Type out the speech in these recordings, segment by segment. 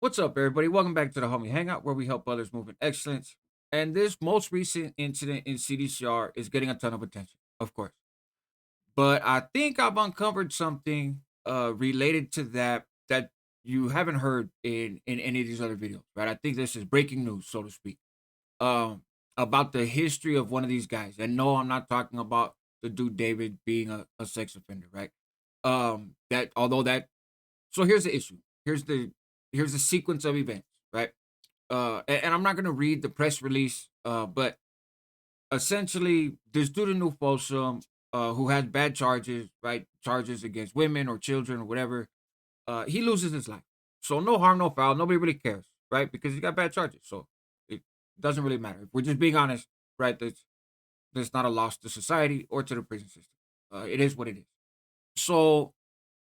What's up, everybody? Welcome back to the Hangout, where we help others move in excellence. And this most recent incident in CDCR is getting a ton of attention, of course. But I think I've uncovered something related to that you haven't heard in any of these other videos, right? I think this is breaking news, so to speak, um, about the history of one of these guys. And no, I'm not talking about the dude David being a sex offender, right? That although that so here's the issue. Here's the sequence of events, right? And I'm not gonna read the press release, but essentially, this dude in New Folsom, who has bad charges, right? Charges against women or children or whatever, he loses his life. So no harm, no foul. Nobody really cares, right? Because he got bad charges. So it doesn't really matter. If we're just being honest, right? That's not a loss to society or to the prison system. It is what it is. So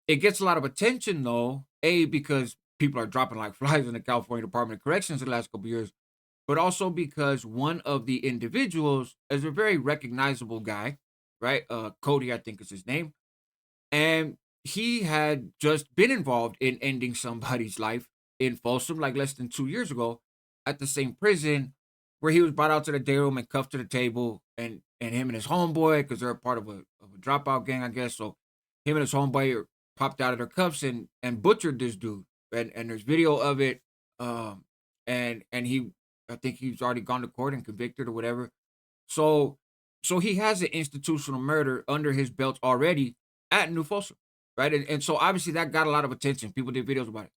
it gets a lot of attention though, A, because people are dropping like flies in the California Department of Corrections in the last couple of years, but also because one of the individuals is a very recognizable guy, right? Cody, I think is his name. And he had just been involved in ending somebody's life in Folsom like less than 2 years ago at the same prison where he was brought out to the day room and cuffed to the table and him and his homeboy, because they're a part of a dropout gang, I guess. So him and his homeboy popped out of their cuffs and butchered this dude. And there's video of it. Um and he I think he's already gone to court and convicted or whatever. So so he has an institutional murder under his belt already at New Folsom, right? And so obviously that got a lot of attention. People did videos about it.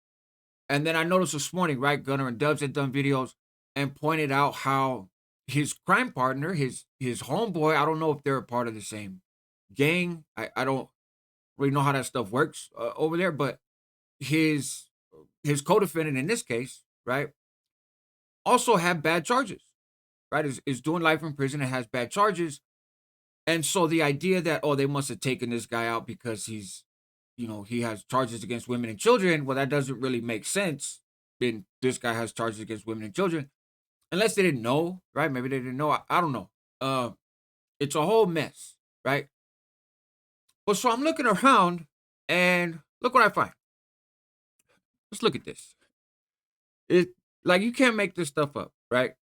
And then I noticed this morning, right? Gunner and Dubs had done videos and pointed out how his crime partner, his homeboy, I don't know if they're a part of the same gang. I don't really know how that stuff works over there, but his his co-defendant in this case, right, also had bad charges, right? Is doing life in prison and has bad charges. And so the idea that, oh, they must have taken this guy out because he has charges against women and children. Well, that doesn't really make sense. Then this guy has charges against women and children, unless they didn't know, right? Maybe they didn't know. I don't know. Uh, it's a whole mess, right? But so I'm looking around and look what I find. Let's look at this. It like you can't make this stuff up, right?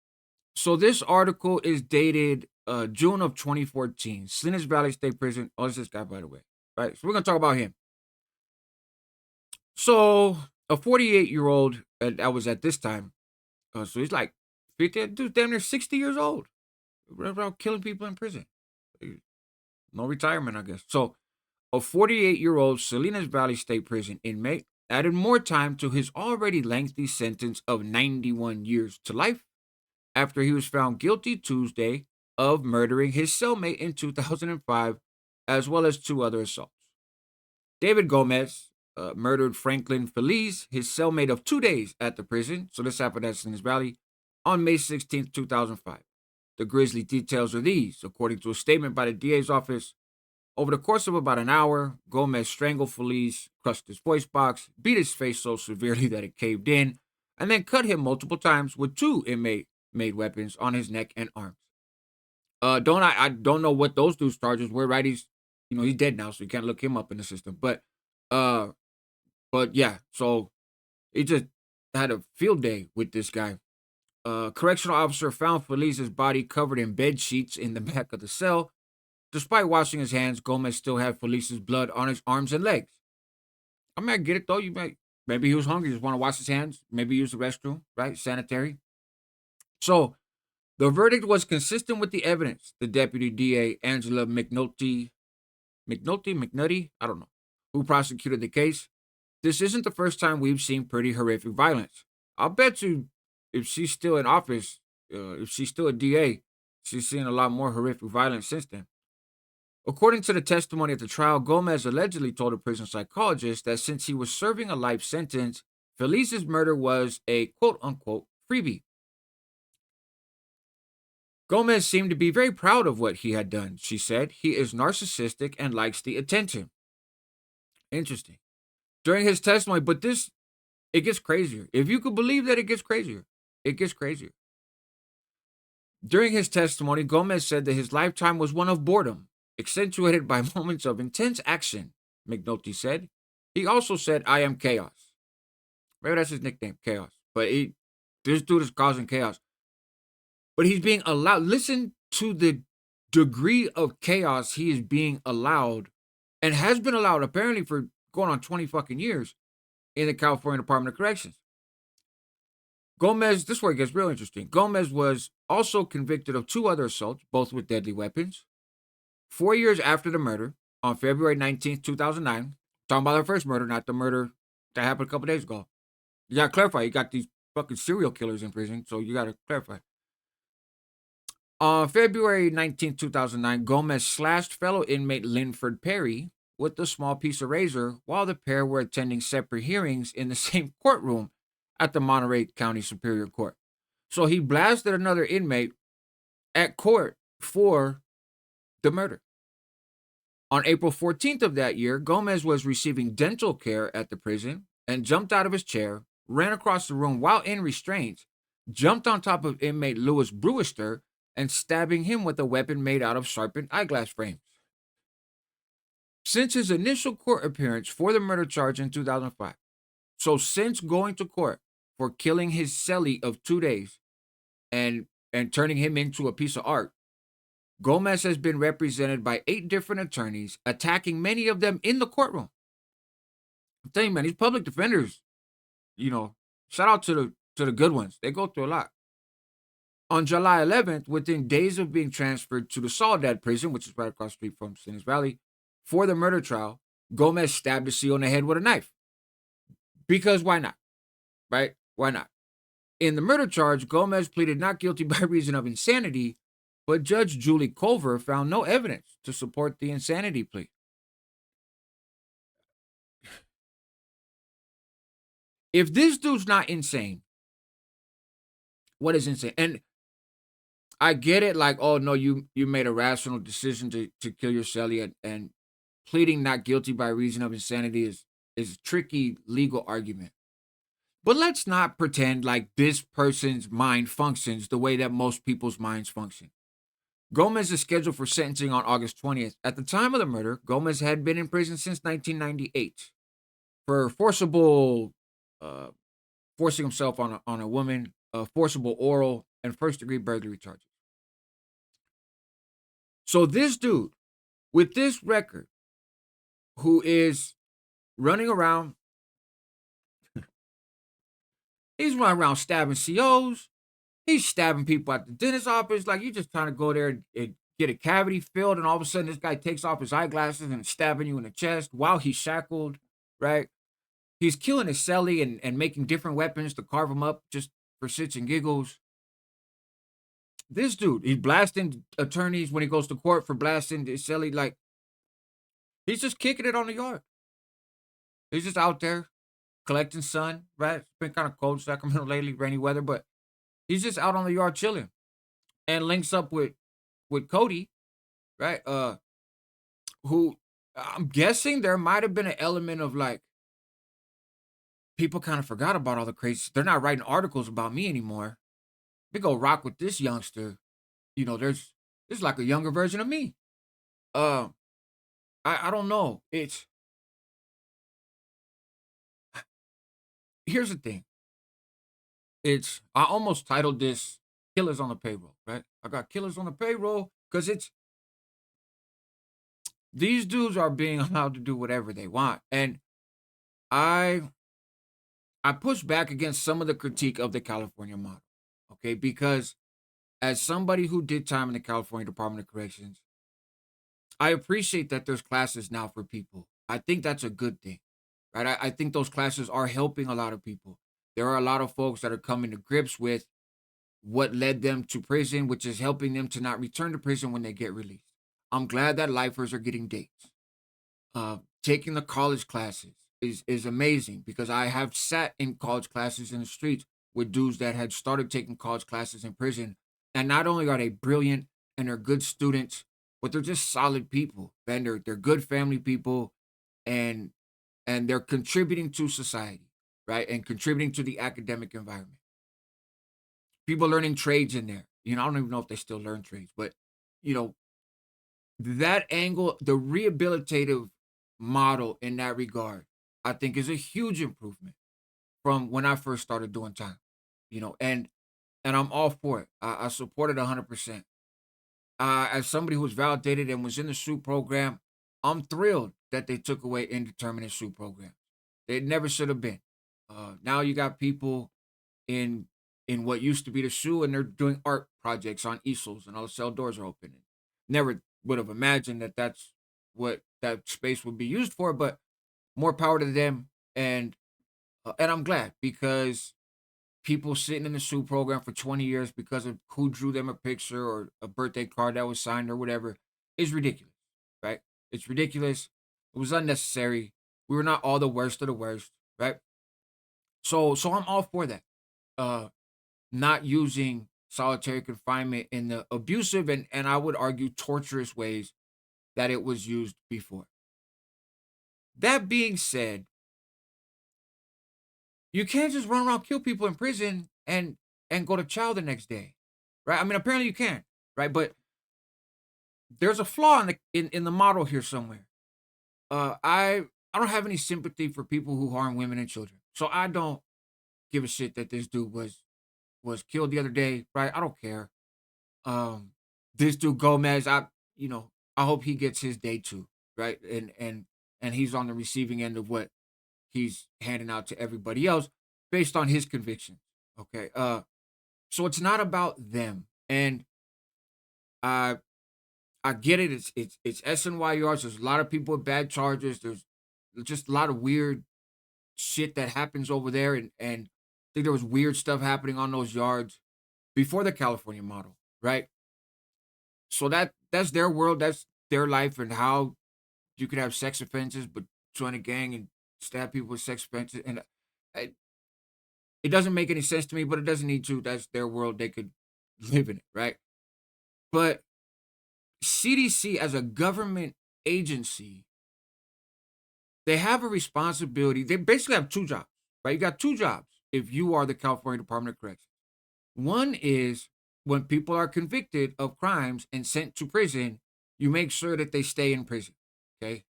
So this article is dated June of 2014. Salinas Valley State Prison. Oh, it's this guy, by the way. Right. So we're gonna talk about him. So a 48-year-old that was at this time. So he's like 50, dude's damn near 60 years old. Running around killing people in prison. No retirement, I guess. So a 48-year-old Salinas Valley State Prison inmate added more time to his already lengthy sentence of 91 years to life after he was found guilty Tuesday of murdering his cellmate in 2005, as well as two other assaults. David Gomez murdered Franklin Feliz, his cellmate of 2 days at the prison. So this happened at Salinas Valley on May 16th, 2005. The grisly details are these. According to a statement by the DA's office, over the course of about an hour, Gomez strangled Feliz, crushed his voice box, beat his face so severely that it caved in, and then cut him multiple times with two inmate made weapons on his neck and arms. I don't know what those dudes charges were, right? He's dead now, so you can't look him up in the system. Uh but yeah, so he just had a field day with this guy. Correctional officer found Feliz's body covered in bed sheets in the back of the cell. Despite washing his hands, Gomez still had Feliz's blood on his arms and legs. I mean, I get it though. Maybe he was hungry, just want to wash his hands, maybe use the restroom, right? Sanitary. So the verdict was consistent with the evidence. The deputy DA, Angela McNutty, I don't know, who prosecuted the case. This isn't the first time we've seen pretty horrific violence. I'll bet you, if she's still in office, if she's still a DA, she's seen a lot more horrific violence since then. According to the testimony at the trial, Gomez allegedly told a prison psychologist that since he was serving a life sentence, Feliz's murder was a quote unquote freebie. Gomez seemed to be very proud of what he had done, she said. He is narcissistic and likes the attention. Interesting. During his testimony, but it gets crazier. If you could believe that, it gets crazier. It gets crazier. During his testimony, Gomez said that his lifetime was one of boredom, accentuated by moments of intense action, McNulty said. He also said, I am chaos. Maybe that's his nickname, Chaos. But this dude is causing chaos. But he's being allowed. Listen to the degree of chaos he is being allowed, and has been allowed apparently for going on 20 fucking years in the California Department of Corrections. Gomez, this is where it gets real interesting. Gomez was also convicted of 2 other assaults, both with deadly weapons. 4 years after the murder, on February 19th, 2009, talking about the first murder, not the murder that happened a couple days ago. You gotta clarify, you got these fucking serial killers in prison, so you gotta clarify. On February 19th, 2009, Gomez slashed fellow inmate Linford Perry with a small piece of razor while the pair were attending separate hearings in the same courtroom at the Monterey County Superior Court. So he blasted another inmate at court for the murder. On April 14th of that year, Gomez was receiving dental care at the prison and jumped out of his chair, ran across the room while in restraints, jumped on top of inmate Louis Brewster, and stabbing him with a weapon made out of sharpened eyeglass frames. Since his initial court appearance for the murder charge in 2005, so since going to court for killing his cellie of 2 days and turning him into a piece of art, Gomez has been represented by 8 different attorneys, attacking many of them in the courtroom. I'm telling you, man, these public defenders, shout out to the good ones. They go through a lot. On July 11th, within days of being transferred to the Soledad prison, which is right across the street from Sinners Valley, for the murder trial, Gomez stabbed a seal in the head with a knife. Because why not? Right? Why not? In the murder charge, Gomez pleaded not guilty by reason of insanity, but Judge Julie Culver found no evidence to support the insanity plea. If this dude's not insane, what is insane? And I get it, like, oh no, you made a rational decision to kill your cellie, and pleading not guilty by reason of insanity is a tricky legal argument. But let's not pretend like this person's mind functions the way that most people's minds function. Gomez is scheduled for sentencing on August 20th. At the time of the murder, Gomez had been in prison since 1998 for forcing himself on a woman, forcible oral, and first-degree burglary charges. So this dude, with this record, who is running around, he's running around stabbing COs, he's stabbing people at the dentist's office, like you just trying to go there and get a cavity filled, and all of a sudden this guy takes off his eyeglasses and stabbing you in the chest while he's shackled, right? He's killing his cellie and making different weapons to carve him up just for shits and giggles. This dude, he's blasting attorneys when he goes to court for blasting his cellie. Like, he's just kicking it on the yard. He's just out there collecting sun, right? It's been kind of cold in Sacramento lately, rainy weather, but he's just out on the yard chilling and links up with Cody, right? Who I'm guessing there might have been an element of like, people kind of forgot about all the crazy. They're not writing articles about me anymore. We go rock with this youngster. There's like a younger version of me. I don't know. Here's the thing. I almost titled this "Killers on the Payroll," right? I got killers on the payroll because these dudes are being allowed to do whatever they want, and I push back against some of the critique of the California model, okay? Because as somebody who did time in the California Department of Corrections, I appreciate that there's classes now for people. I think that's a good thing, right? I think those classes are helping a lot of people. There are a lot of folks that are coming to grips with what led them to prison, which is helping them to not return to prison when they get released. I'm glad that lifers are getting dates. Taking the college classes is amazing because I have sat in college classes in the streets with dudes that had started taking college classes in prison. And not only are they brilliant and they're good students, but they're just solid people. And they're good family people, and they're contributing to society, right? And contributing to the academic environment. People learning trades in there. I don't even know if they still learn trades, but you know, that angle, the rehabilitative model in that regard, I think is a huge improvement from when I first started doing time, and I'm all for it. I support it 100%. As somebody who was validated and was in the SUIT program, I'm thrilled that they took away indeterminate SUIT program. It never should have been. Now you got people in what used to be the SU, and they're doing art projects on easels, and all the cell doors are open. Never would have imagined that that's what that space would be used for, but more power to them. And I'm glad because people sitting in the SU program for 20 years because of who drew them a picture or a birthday card that was signed or whatever is ridiculous, right? It's ridiculous. It was unnecessary. We were not all the worst of the worst, right? So I'm all for that. Uh, not using solitary confinement in the abusive and I would argue torturous ways that it was used before. That being said, you can't just run around kill people in prison and go to trial the next day, right? I mean, apparently you can, right? But there's a flaw in the model here somewhere. I don't have any sympathy for people who harm women and children, so I don't give a shit that this dude was killed the other day, right? I don't care. Um, this dude Gomez, I hope he gets his day too, right? And he's on the receiving end of what he's handing out to everybody else based on his convictions. Okay. So it's not about them. And I I get it. It's SNY yards. There's a lot of people with bad charges. There's just a lot of weird shit that happens over there. And I think there was weird stuff happening on those yards before the California model, right? So that's their world, that's their life, and how you could have sex offenses, but join a gang and stab people with sex offenses, and it, it doesn't make any sense to me, but it doesn't need to. That's their world; they could live in it, right? But CDC as a government agency, they have a responsibility. They basically have two jobs, right? You got two jobs if you are the California Department of Corrections. One is when people are convicted of crimes and sent to prison, you make sure that they stay in prison. Okay.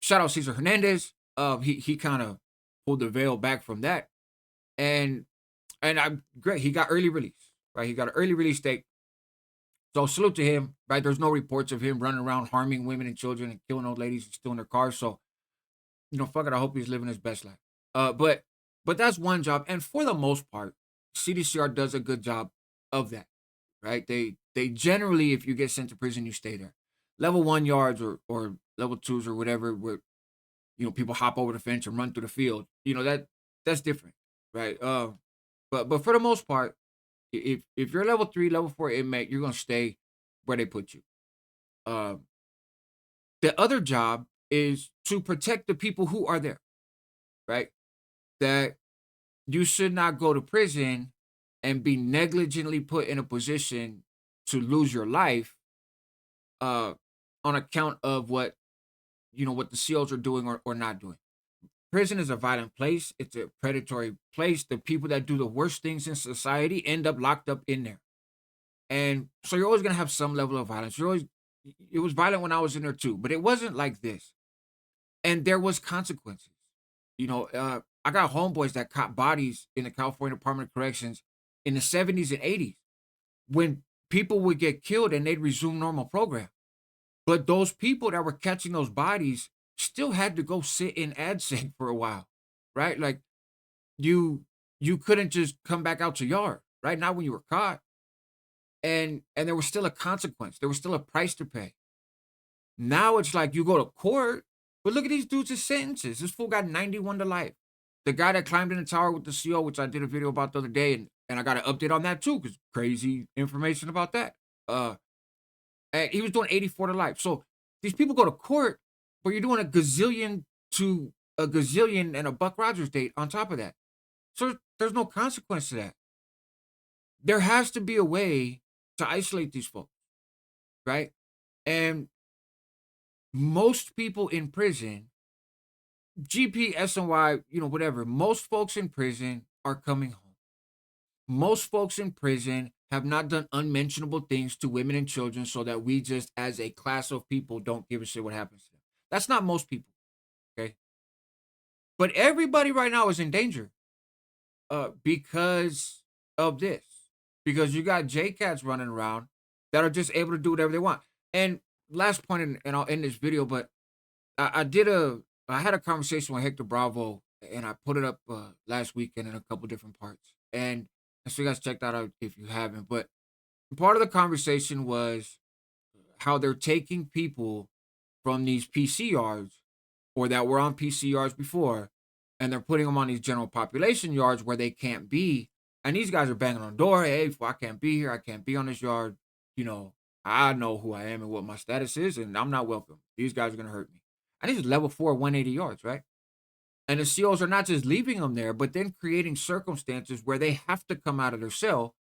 Shout out Cesar Hernandez. He kind of pulled the veil back from that. And I'm great. He got early release, right? He got an early release date. So salute to him, right? There's no reports of him running around harming women and children and killing old ladies and stealing their cars. So, fuck it. I hope he's living his best life. But that's one job. And for the most part, CDCR does a good job of that, right? They generally, if you get sent to prison, you stay there. Level one yards or level twos or whatever, where people hop over the fence and run through the field. That's different, right? But for the most part, if you're level three, level four inmate, you're gonna stay where they put you. Uh, the other job is to protect the people who are there, right? That you should not go to prison and be negligently put in a position to lose your life uh on account of what the SEALs are doing or not doing. Prison is a violent place. It's a predatory place. The people that do the worst things in society end up locked up in there. And so you're always gonna have some level of violence. It was violent when I was in there too, but it wasn't like this. And there was consequences. I got homeboys that caught bodies in the California Department of Corrections in the 70s and 80s when people would get killed and they'd resume normal program. But those people that were catching those bodies still had to go sit in AdSeg for a while, right? Like you couldn't just come back out your yard, right? Not when you were caught. And there was still a consequence. There was still a price to pay. Now it's like you go to court, but look at these dudes' sentences. This fool got 91 to life. The guy that climbed in the tower with the CO, which I did a video about the other day, and I got an update on that too, because crazy information about that. And he was doing 84 to life. So these people go to court, but you're doing a gazillion to a gazillion and a Buck Rogers date on top of that. So there's no consequence to that. There has to be a way to isolate these folks, right? And most people in prison, GP, SNY, whatever, most folks in prison are coming home. Most folks in prison have not done unmentionable things to women and children so that we just, as a class of people, don't give a shit what happens to them. That's not most people, okay? But everybody right now is in danger. because of this. Because you got J Cats running around that are just able to do whatever they want. And last point, and I'll end this video, but I had a conversation with Hector Bravo, and I put it up last weekend in a couple different parts. And so you guys check that out if you haven't. But part of the conversation was how they're taking people from these PCRs or that were on PCRs before, and they're putting them on these general population yards where they can't be. And these guys are banging on the door. Hey, I can't be here. I can't be on this yard. You know, I know who I am and what my status is, and I'm not welcome. These guys are going to hurt me. And this is level 4, 180 yards, right? And the COs are not just leaving them there, but then creating circumstances where they have to come out of their cell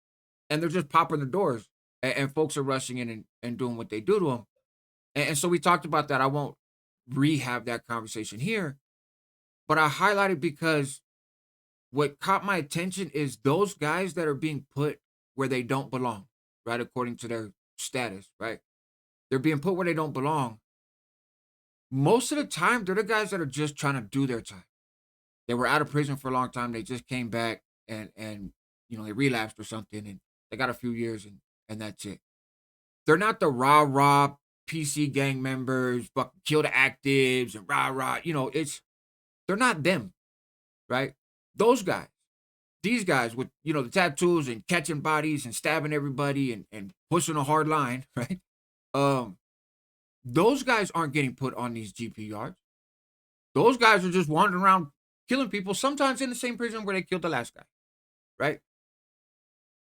and they're just popping the doors and folks are rushing in and doing what they do to them. And so we talked about that. I won't rehab that conversation here, but I highlighted because what caught my attention is those guys that are being put where they don't belong, right? According to their status, right? They're being put where they don't belong. Most of the time, they're the guys that are just trying to do their time. They were out of prison for a long time. They just came back and they relapsed or something, and they got a few years and that's it. They're not the rah PC gang members, fucking kill the actives and rah. They're not them, right? Those guys, these guys with the tattoos and catching bodies and stabbing everybody and pushing a hard line, right? Um, those guys aren't getting put on these GP yards. Those guys are just wandering around killing people, sometimes in the same prison where they killed the last guy, right?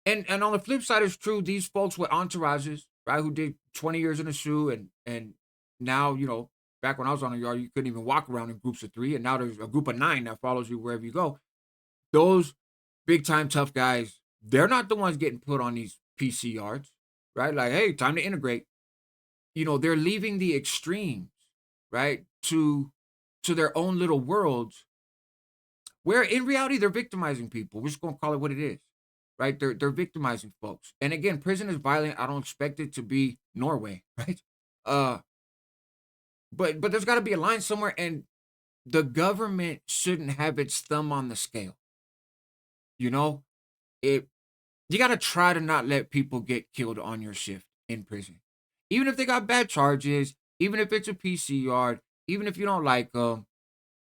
And on the flip side, it's true, these folks with entourages, right, who did 20 years in a shoe and now, back when I was on the yard, you couldn't even walk around in groups of 3, and now there's a group of 9 that follows you wherever you go. Those big time tough guys, they're not the ones getting put on these PC yards, right? Like, hey, time to integrate. They're leaving the extremes, right, to their own little worlds where in reality they're victimizing people. We're just gonna call it what it is, right? They're victimizing folks. And again, prison is violent. I don't expect it to be Norway, right? Uh, but there's got to be a line somewhere, and the government shouldn't have its thumb on the scale. You know, it you got to try to not let people get killed on your shift in prison, even if they got bad charges, even if it's a PC yard, even if you don't like them.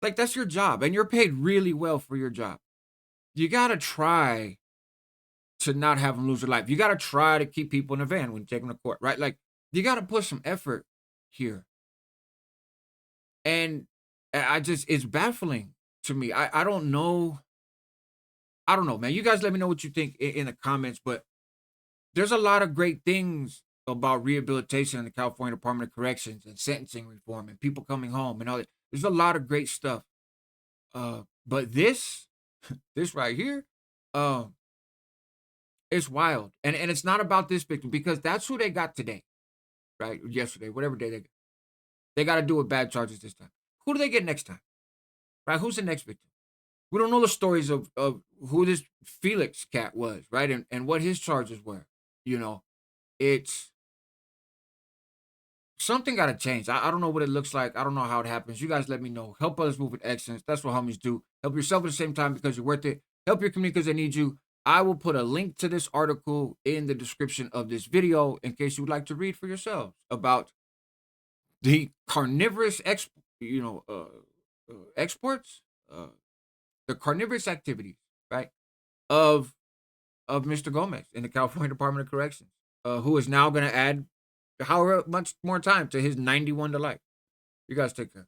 Like, that's your job, and you're paid really well for your job. You got to try to not have them lose their life. You got to try to keep people in the van when you take them to court, right? Like, you got to put some effort here. And it's baffling to me. I don't know. I don't know, man. You guys let me know what you think in the comments, but there's a lot of great things about rehabilitation in the California Department of Corrections and sentencing reform and people coming home and all that. There's a lot of great stuff. But this right here, um, it's wild. And it's not about this victim because that's who they got today, right? Yesterday, whatever day they got to do with bad charges this time. Who do they get next time? Right? Who's the next victim? We don't know the stories of who this Felix cat was, right? And what his charges were. It's something got to change. I don't know what it looks like. I don't know how it happens. You guys let me know. Help others move with excellence. That's what homies do. Help yourself at the same time because you're worth it. Help your community because they need you. I will put a link to this article in the description of this video in case you would like to read for yourselves about the carnivorous exports, the carnivorous activities, right, of Mr. Gomez in the California Department of Corrections, who is now going to add however much more time to his 91 to life. You guys take care.